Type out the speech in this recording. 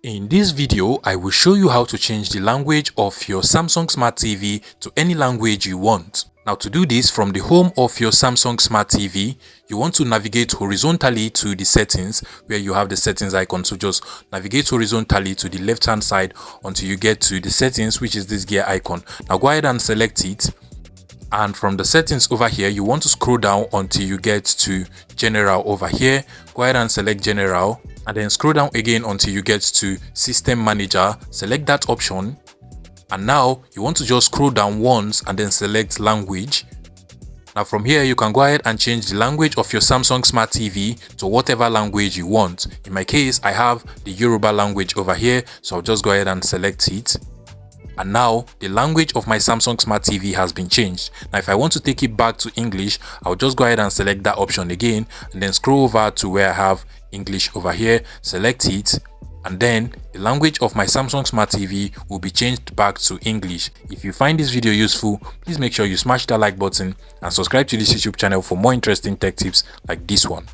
In this video, I will show you how to change the language of your Samsung Smart TV to any language you want. Now to do this, from the home of your Samsung Smart TV, you want to navigate horizontally to the settings where you have the settings icon. So just navigate horizontally to the left hand side until you get to the settings, which is this gear icon. Now go ahead and select it. And from the settings over here, you want to scroll down until you get to general over here. Go ahead and select general and then scroll down again until you get to system manager. Select that option. And now you want to just scroll down once and then select language. Now from here, you can go ahead and change the language of your Samsung Smart TV to whatever language you want. In my case, I have the Yoruba language over here, so I'll just go ahead and select it. And now the language of my Samsung Smart TV has been changed. Now if I want to take it back to English, I'll just go ahead and select that option again and then scroll over to where I have English over here, select it, and then the language of my Samsung Smart TV will be changed back to English. If you find this video useful, please make sure you smash that like button and subscribe to this YouTube channel for more interesting tech tips like this one.